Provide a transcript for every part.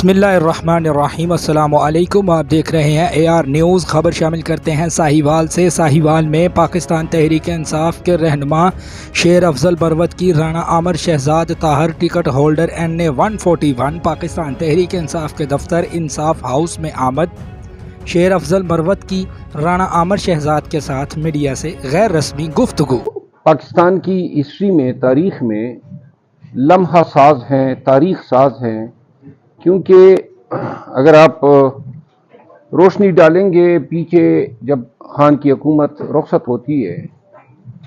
बिस्मिल्लाहिर्रहमानिर्रहीम। अस्सलाम वालेकुम। आप देख रहे हैं AR न्यूज़। खबर शामिल करते हैं साहिवाल से। साहिवाल में पाकिस्तान तहरीक इंसाफ के रहनुमा शेर अफजल मरवत की Rana Aamer Shahzad Tahir ticket holder NA 141 Pakistan Tehreek Insaf के दफ्तर इंसाफ हाउस में आमद। शेर अफजल मरवत की राना आमर शहजाद के साथ मीडिया से गैर रस्मी गुफ्तगू। पाकिस्तान की हिस्ट्री में, तारीख में लम्हा साज हैं, तारीख साज हैं, क्योंकि अगर आप रोशनी डालेंगे पीछे जब खान की हुकूमत रुखसत होती है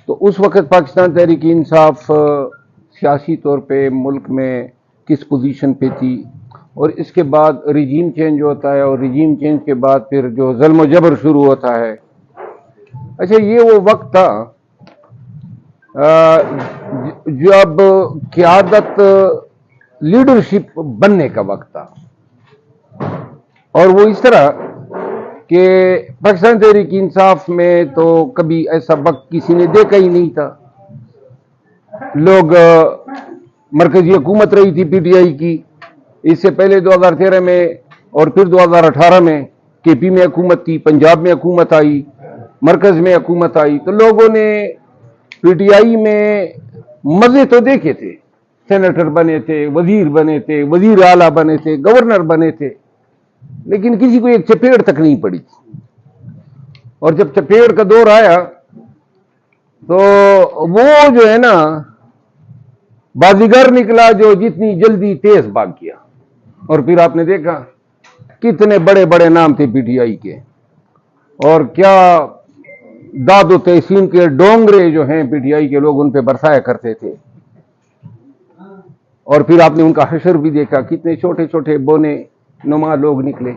तो उस वक़्त पाकिस्तान तहरीक इंसाफ सियासी तौर पे मुल्क में किस पोजीशन पे थी, और इसके बाद रिजीम चेंज होता है और रिजीम चेंज के बाद फिर जो ज़ुल्म व जबर शुरू होता है। अच्छा, ये वो वक्त था जब क़यादत लीडरशिप बनने का वक्त था, और वो इस तरह कि पाकिस्तान तहरीक इंसाफ में तो कभी ऐसा वक्त किसी ने देखा ही नहीं था। लोग मरकजी हुकूमत रही थी PTI की, इससे पहले 2013 में और फिर 2018 में KP में हुकूमत थी, पंजाब में हुकूमत आई, मरकज में हुकूमत आई, तो लोगों ने PTI में मजे तो देखे थे। सेनेटर बने थे, वजीर बने थे, वजीर आला बने थे, गवर्नर बने थे, लेकिन किसी को एक चपेट तक नहीं पड़ी। और जब चपेट का दौर आया तो वो जो है ना बाजीगर निकला जो जितनी जल्दी तेज भाग गया। और फिर आपने देखा कितने बड़े बड़े नाम थे PTI के, और क्या दादो तहसीन के डोंगरे जो हैं PTI के लोग उन पे बरसाया करते थे। और फिर आपने उनका हशर भी देखा, कितने छोटे छोटे बोने नुमा लोग निकले।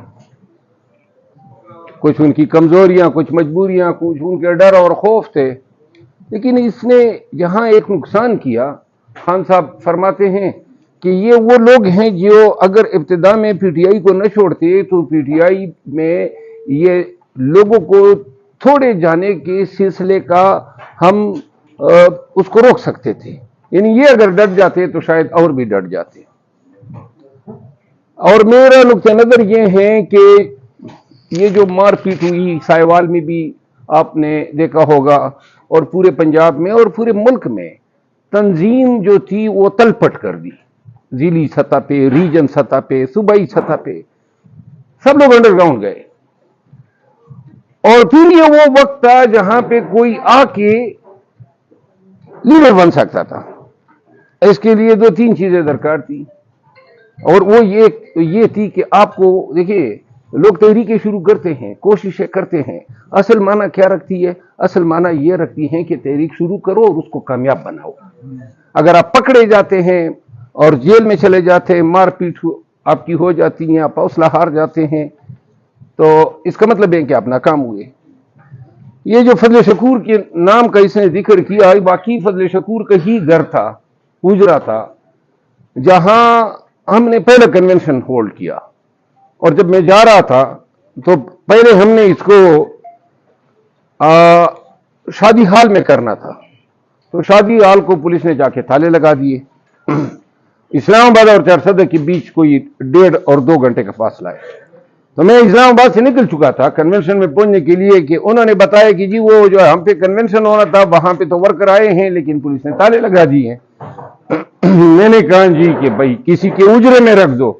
कुछ उनकी कमजोरियां, कुछ मजबूरियां, कुछ उनके डर और खौफ थे। लेकिन इसने जहां एक नुकसान किया, खान साहब फरमाते हैं कि ये वो लोग हैं जो अगर इब्तिदा में PTI को न छोड़ते तो PTI में ये लोगों को थोड़े जाने के सिलसिले का हम उसको रोक सकते थे। यानी ये अगर डट जाते तो शायद और भी डट जाते। और मेरा नुक्ता नजर ये है कि ये जो मारपीट हुई साहिवाल में भी आपने देखा होगा, और पूरे पंजाब में और पूरे मुल्क में तंजीम जो थी वो तलपट कर दी। जिली सतह पे, रीजन सतह पे, सूबाई सतह पे सब लोग अंडरग्राउंड गए। और फिर ये वो वक्त था जहां पे कोई आके लीडर बन सकता था। इसके लिए 2-3 चीजें दरकार थी, और वो ये थी कि आपको देखिए, लोग तहरीकें शुरू करते हैं, कोशिशें करते हैं, असल माना क्या रखती है? असल माना ये रखती है कि तहरीक शुरू करो और उसको कामयाब बनाओ। अगर आप पकड़े जाते हैं और जेल में चले जाते हैं, मारपीट आपकी हो जाती है, आप हौसला हार जाते हैं, तो इसका मतलब है कि आप नाकाम हुए। ये जो फजल शकूर के नाम का इसने जिक्र किया, बाकी फजल शकूर का ही घर था, हुजरा था, जहां हमने पहले कन्वेंशन होल्ड किया। और जब मैं जा रहा था तो पहले हमने इसको शादी हाल में करना था, तो शादी हाल को पुलिस ने जाके ताले लगा दिए। इस्लामाबाद और चारसदा के बीच कोई 1.5 और 2 घंटे का फासला है। तो मैं इस्लामाबाद से निकल चुका था कन्वेंशन में पहुंचने के लिए, कि उन्होंने बताया कि जी वो जो हम पे कन्वेंशन होना था वहां पे तो वर्कर आए हैं, लेकिन पुलिस ने ताले लगा दिए हैं। मैंने कहा जी कि भाई किसी के उजरे में रख दो।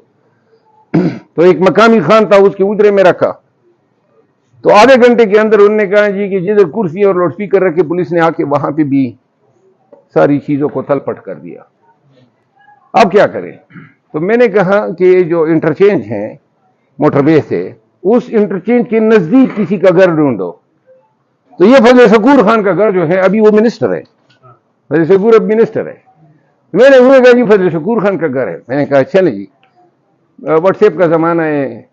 तो एक मकामी खान था, उसके उजरे में रखा। तो आधे घंटे के अंदर उन्होंने कहा जी कि जिधर कुर्सी और लाउड स्पीकर रखे, पुलिस ने आके वहां पे भी सारी चीजों को तलपट कर दिया। अब क्या करें? तो मैंने कहा कि जो इंटरचेंज है मोटरवे से, उस इंटरचेंज के नजदीक किसी का घर ढूंढो। तो ये फजल शकूर खान का घर जो है, अभी वो मिनिस्टर है, फजल शकूर अब मिनिस्टर है। मैंने उन्हें कहा जी फजल शकूर खान का घर है। मैंने कहा चले जी, व्हाट्सएप का जमाना है।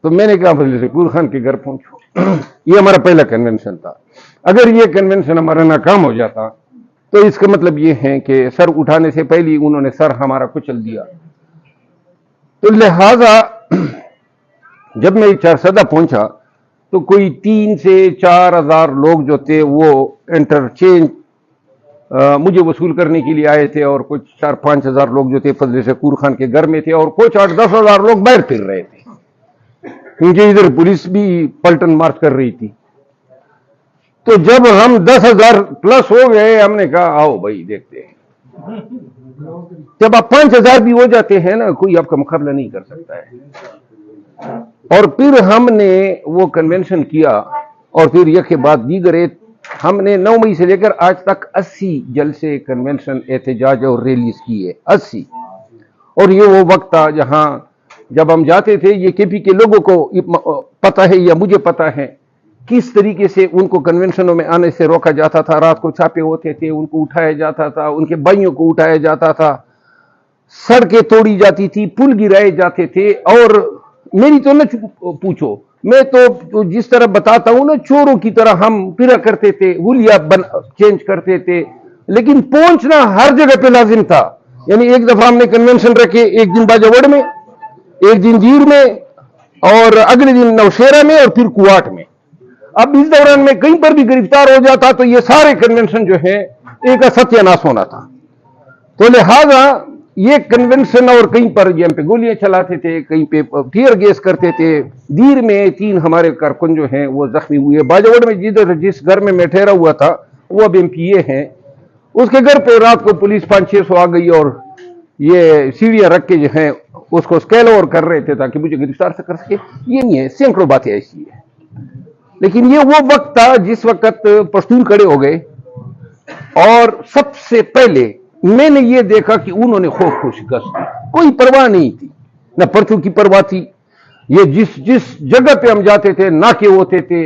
तो मैंने कहा फजल शकूर खान के घर पहुंचो। ये हमारा पहला कन्वेंशन था। अगर ये कन्वेंशन हमारा नाकाम हो जाता तो इसका मतलब ये है कि सर उठाने से पहले ही उन्होंने सर हमारा कुचल दिया। तो लिहाजा जब मैं चारसदा पहुंचा तो कोई 3 से 4 हजार लोग जो थे वो इंटरचेंज मुझे वसूल करने के लिए आए थे और कुछ 4-5 हज़ार लोग जो थे फजल शकूर खान के घर में थे और कुछ 8-10 हज़ार लोग बाहर फिर रहे थे, क्योंकि इधर पुलिस भी पलटन मार्च कर रही थी। तो जब हम 10,000 प्लस हो गए, हमने कहा आओ भाई देखते हैं। जब आप 5,000 भी हो जाते हैं ना, कोई आपका मुकाबला नहीं कर सकता है। और फिर हमने वो कन्वेंशन किया और फिर एक के बाद दीगर हमने 9 मई से लेकर आज तक 80 जलसे, कन्वेंशन, एहतजाज और रैलीज की है, 80। और ये वो वक्त था जहां जब हम जाते थे, ये केपी के लोगों को पता है या मुझे पता है किस तरीके से उनको कन्वेंशनों में आने से रोका जाता था। रात को छापे होते थे, उनको उठाया जाता था, उनके भाइयों को उठाया जाता था, सड़कें तोड़ी जाती थी, पुल गिराए जाते थे। और मेरी तो न पूछो, मैं तो जिस तरह बताता हूं ना, चोरों की तरह हम फिरा करते थे, हुलिया चेंज करते थे, लेकिन पहुंचना हर जगह पे लाजिम था। यानी एक दफा हमने कन्वेंशन रखे, एक दिन बाजावड़ में, एक दिन जीर में, और अगले दिन नौशेरा में, और फिर कुआट में। अब इस दौरान में कहीं पर भी गिरफ्तार हो जाता तो ये सारे कन्वेंशन जो है एक सत्यानाश होना था। तो लिहाजा ये कन्वेंशन, और कहीं पर हम पे गोलियां चलाते थे, कहीं पे टीयर गैस करते थे। दीर में 3 हमारे कारकुन जो हैं वो जख्मी हुए। बाजावड़ में जिस घर में मैं ठहरा हुआ था वो अब MPA हैं, उसके घर पे रात को पुलिस 500-600 आ गई और ये सीढ़ियां रख के जो है उसको स्केल ओवर कर रहे थे ताकि मुझे गिरफ्तार से कर सके। ये नहीं है, सैकड़ों बातें ऐसी है। लेकिन ये वो वक्त था जिस वक्त पश्तून खड़े हो गए और सबसे पहले मैंने ये देखा कि उन्होंने खौफ को शिकस्त दी। कोई परवाह नहीं थी, न पर्चों की परवाह थी। ये जिस जगह पे हम जाते थे, नाके होते थे,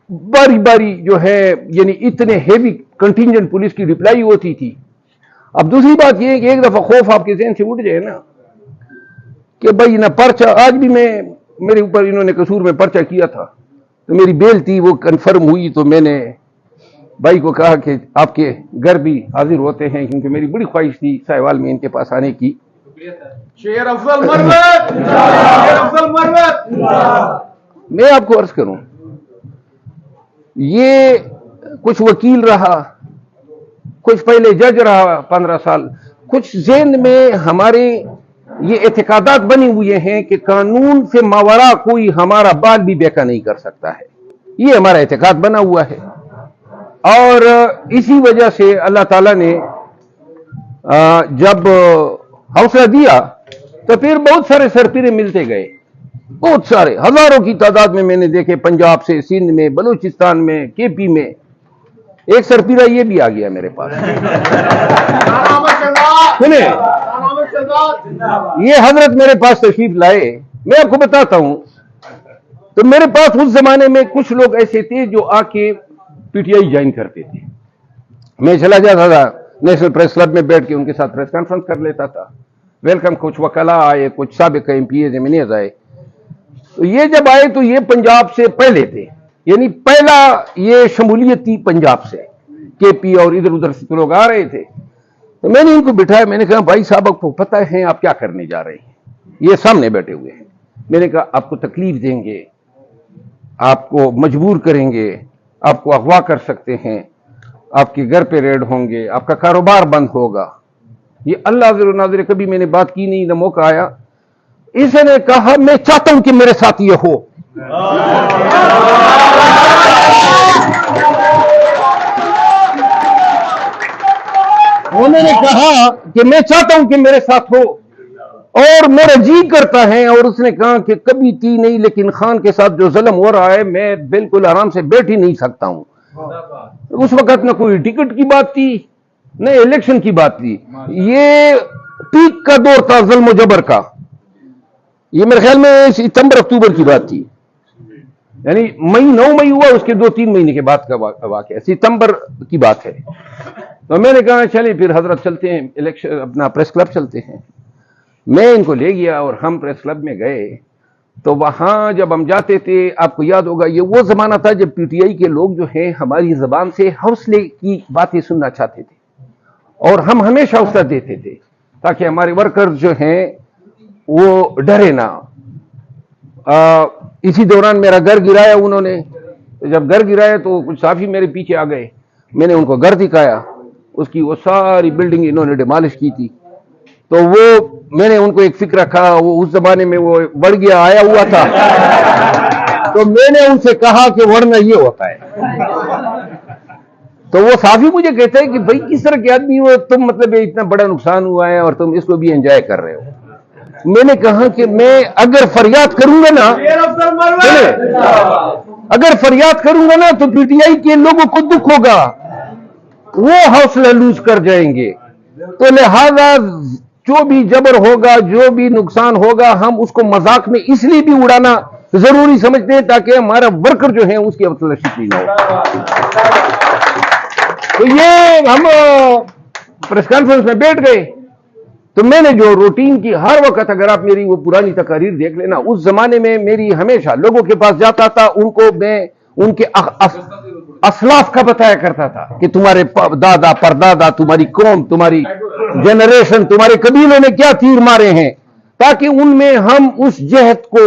बारी बारी जो है, यानी इतने हेवी कंटिंजेंट पुलिस की रिप्लाई होती थी। अब दूसरी बात ये है कि एक दफा खौफ आपके ज़हन से उठ जाए ना कि भाई ना पर्चा, आज भी मेरे ऊपर इन्होंने कसूर में पर्चा किया था, तो मेरी बेल थी, वो कन्फर्म हुई, तो मैंने भाई को कहा कि आपके घर भी हाजिर होते हैं, क्योंकि मेरी बड़ी ख्वाहिश थी साहिवाल में इनके पास आने की। शेर अफजल मरवत, शेर अफजल मरवत। मैं आपको अर्ज करूं, ये कुछ वकील रहा, कुछ पहले जज रहा 15 साल, कुछ ज़हन में हमारे ये एतकादात बने हुए हैं कि कानून से मावरा कोई हमारा बाल भी बेका नहीं कर सकता है। ये हमारा एतकाद बना हुआ है। और इसी वजह से अल्लाह ताला ने जब हौसला दिया तो फिर बहुत सारे सरपीरे मिलते गए, बहुत सारे, हजारों की तादाद में मैंने देखे, पंजाब से, सिंध में, बलूचिस्तान में, KP में। एक सरपीरा ये भी आ गया मेरे पास। सुने, ये हजरत मेरे पास तशरीफ लाए, मैं आपको बताता हूं। तो मेरे पास उस जमाने में कुछ लोग ऐसे थे जो आके PTI ज्वाइन करते थे। मैं चला जाता था नेशनल प्रेस क्लब में, बैठ के उनके साथ प्रेस कॉन्फ्रेंस कर लेता था। वेलकम, कुछ वकला आए, कुछ साबिक MPA एमिनियज आए। तो ये जब आए तो ये पंजाब से पहले थे, यानी पहला ये शमूलियत थी पंजाब से, KP और इधर उधर से लोग आ रहे थे। तो मैंने इनको बिठाया, मैंने कहा भाई साहब आपको पता है आप क्या करने जा रहे हैं? ये सामने बैठे हुए हैं। मैंने कहा आपको तकलीफ देंगे, आपको मजबूर करेंगे, आपको अगवा कर सकते हैं, आपके घर पे रेड होंगे, आपका कारोबार बंद होगा। ये अल्लाह नाज़िर कभी मैंने बात की नहीं, ना मौका आया। इसने कहा मैं चाहता हूं कि मेरे साथ ये हो। उन्होंने कहा कि मैं चाहता हूं कि मेरे साथ हो और मेरा जी करता है। और उसने कहा कि कभी थी नहीं, लेकिन खान के साथ जो जुल्म हो रहा है मैं बिल्कुल आराम से बैठ ही नहीं सकता हूं। उस वक्त न कोई टिकट की बात थी, न इलेक्शन की बात थी। ये पीक का दौर था जुल्म जबर का। ये मेरे ख्याल में सितंबर-अक्टूबर की बात थी, यानी 9 मई हुआ, उसके 2-3 महीने के बाद का वाकया, सितंबर की बात है। तो मैंने कहा चलिए फिर हजरत चलते हैं, इलेक्शन अपना प्रेस क्लब चलते हैं। मैं इनको ले गया और हम प्रेस क्लब में गए। तो वहां जब हम जाते थे, आपको याद होगा, ये वो जमाना था जब PTI के लोग जो हैं हमारी जबान से हौसले की बातें सुनना चाहते थे और हम हमेशा हौसला देते थे ताकि हमारे वर्कर्स जो हैं वो डरे ना। इसी दौरान मेरा घर गिराया उन्होंने। जब घर गिराया तो कुछ साफी मेरे पीछे आ गए, मैंने उनको घर दिखाया, اس کی وہ ساری بلڈنگ انہوں نے ڈیمالش کی تھی. تو وہ میں نے ان کو ایک فکر رکھا, وہ اس زمانے میں وہ بڑھ گیا آیا ہوا تھا, تو میں نے ان سے کہا کہ ورنہ یہ ہوتا ہے. تو وہ صافی مجھے کہتے ہیں کہ بھائی کس طرح کے آدمی ہو تم, مطلب اتنا بڑا نقصان ہوا ہے اور تم اس کو بھی انجوائے کر رہے ہو. میں نے کہا کہ میں اگر فریاد کروں گا نا, اگر فریاد کروں گا نا تو پی ٹی آئی کے لوگوں کو دکھ ہوگا, وہ حوصلہ لوز کر جائیں گے. تو لہذا جو بھی جبر ہوگا, جو بھی نقصان ہوگا, ہم اس کو مذاق میں اس لیے بھی اڑانا ضروری سمجھتے ہیں تاکہ ہمارا ورکر جو ہے اس کی حوصلہ شکنی نہ ہو. تو یہ ہم پریس کانفرنس میں بیٹھ گئے. تو میں نے جو روٹین کی ہر وقت, اگر آپ میری وہ پرانی تقاریر دیکھ لینا, اس زمانے میں میری ہمیشہ لوگوں کے پاس جاتا تھا, ان کو میں ان کے اسلاف کا بتایا کرتا تھا کہ تمہارے دادا پردادا, تمہاری قوم, تمہاری جنریشن, تمہارے قبیلوں نے کیا تیر مارے ہیں, تاکہ ان میں ہم اس جہد کو,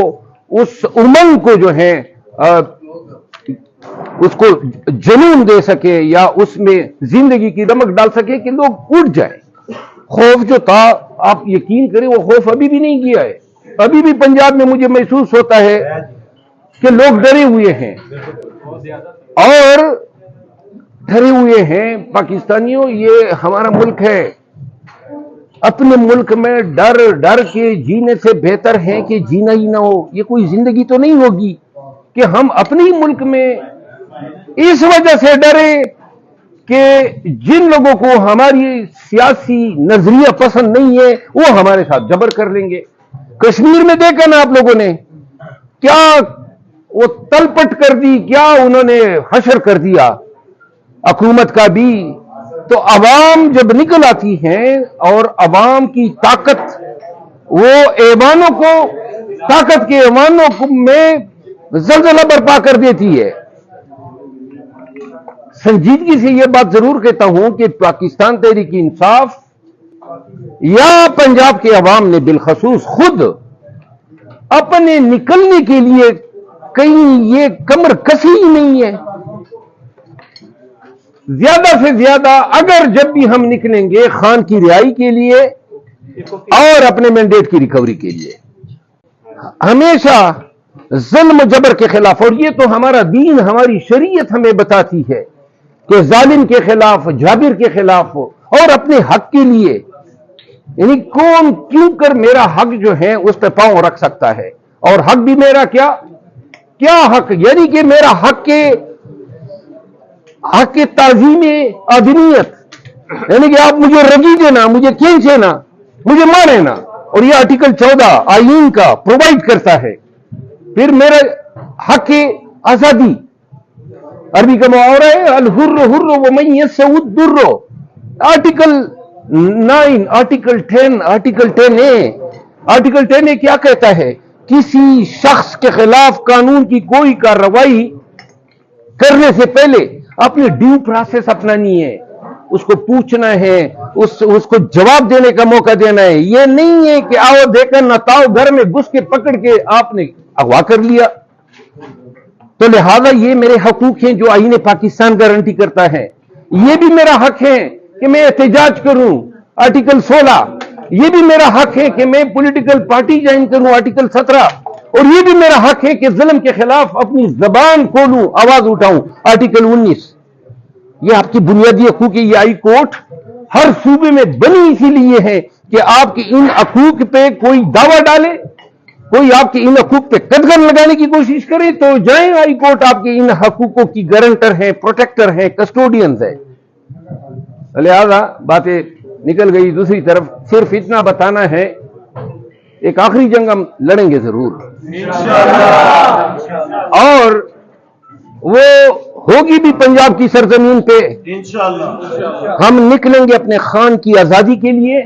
اس امنگ کو جو ہے اس کو جنون دے سکے, یا اس میں زندگی کی رمق ڈال سکے کہ لوگ اٹھ جائیں. خوف جو تھا, آپ یقین کریں, وہ خوف ابھی بھی نہیں گیا ہے. ابھی بھی پنجاب میں مجھے محسوس ہوتا ہے کہ لوگ ڈرے ہوئے ہیں, اور ڈرے ہوئے ہیں. پاکستانیوں, یہ ہمارا ملک ہے. اپنے ملک میں ڈر کے جینے سے بہتر ہے کہ جینا ہی نہ ہو. یہ کوئی زندگی تو نہیں ہوگی کہ ہم اپنے ہی ملک میں اس وجہ سے ڈرے کہ جن لوگوں کو ہماری سیاسی نظریہ پسند نہیں ہے وہ ہمارے ساتھ جبر کر لیں گے. کشمیر میں دیکھا نا آپ لوگوں نے کیا وہ تلپٹ کر دی, کیا انہوں نے حشر کر دیا حکومت کا بھی. تو عوام جب نکل آتی ہیں اور عوام کی طاقت, وہ ایوانوں کو, طاقت کے ایوانوں میں زلزلہ برپا کر دیتی ہے. سنجیدگی سے یہ بات ضرور کہتا ہوں کہ پاکستان تحریک انصاف یا پنجاب کے عوام نے بالخصوص خود اپنے نکلنے کے لیے کہیں یہ کمر کسی ہی نہیں ہے. زیادہ سے زیادہ اگر جب بھی ہم نکلیں گے خان کی رہائی کے لیے اور اپنے مینڈیٹ کی ریکوری کے لیے, ہمیشہ ظلم جبر کے خلاف. اور یہ تو ہمارا دین, ہماری شریعت ہمیں بتاتی ہے کہ ظالم کے خلاف, جابر کے خلاف, اور اپنے حق کے لیے. یعنی کون کیوں کر میرا حق جو ہے اس پہ پاؤں رکھ سکتا ہے, اور حق بھی میرا کیا حق, یعنی کہ میرا حق کے تعظیم آدمیت, یعنی کہ آپ مجھے رگی دینا, مجھے کھینچے نا, مجھے مارے نا. اور یہ آرٹیکل 14 آئین کا پرووائڈ کرتا ہے. پھر میرا حق آزادی, عربی کا محاورہ ہے الحر حر ومن یسعد در. Article 9, article 10, article 10A. Article 10A کیا کہتا ہے؟ کسی شخص کے خلاف قانون کی کوئی کارروائی کرنے سے پہلے اپنی ڈیو پروسیس اپنانی ہے, اس کو پوچھنا ہے, اس کو جواب دینے کا موقع دینا ہے. یہ نہیں ہے کہ آؤ دیکھا نہ تاؤ گھر میں گھس کے پکڑ کے آپ نے اغوا کر لیا. تو لہذا یہ میرے حقوق ہیں جو آئین پاکستان گارنٹی کرتا ہے. یہ بھی میرا حق ہے کہ میں احتجاج کروں, آرٹیکل 16. یہ بھی میرا حق ہے کہ میں پولیٹیکل پارٹی جوائن کروں, آرٹیکل 17. اور یہ بھی میرا حق ہے کہ ظلم کے خلاف اپنی زبان کھولوں, آواز اٹھاؤں, آرٹیکل 19. یہ آپ کی بنیادی حقوق ہے. یہ ہائی کورٹ ہر صوبے میں بنی اسی لیے ہے کہ آپ کے ان حقوق پہ کوئی دعویٰ ڈالے, کوئی آپ کے ان حقوق پہ قدغن لگانے کی کوشش کرے تو جائیں ہائی کورٹ, آپ کے ان حقوقوں کی گارنٹر ہیں, پروٹیکٹر ہیں, کسٹوڈینز ہیں. لہذا باتیں نکل گئی دوسری طرف. صرف اتنا بتانا ہے, ایک آخری جنگ ہم لڑیں گے ضرور, اور وہ ہوگی بھی پنجاب کی سرزمین پہ. ہم نکلیں گے اپنے خان کی آزادی کے لیے,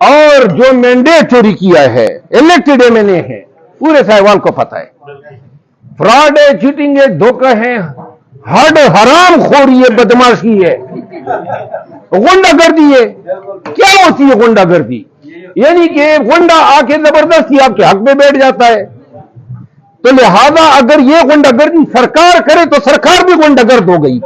اور جو مینڈیٹ چوری کیا ہے, الیکٹڈ ایم این اے ہے, پورے سہوال کو پتہ ہے, فراڈ ہے, چیٹنگ ہے, دھوکہ ہے, ہڈ حرام خوری ہے, بدماشی ہے, غنڈہ گردی ہے. کیا ہوتی ہے غنڈہ گردی؟ یعنی کہ غنڈہ آ کے زبردستی آپ کے حق میں بیٹھ جاتا ہے. تو لہذا اگر یہ غنڈہ گردی سرکار کرے تو سرکار بھی غنڈہ گرد ہو گئی.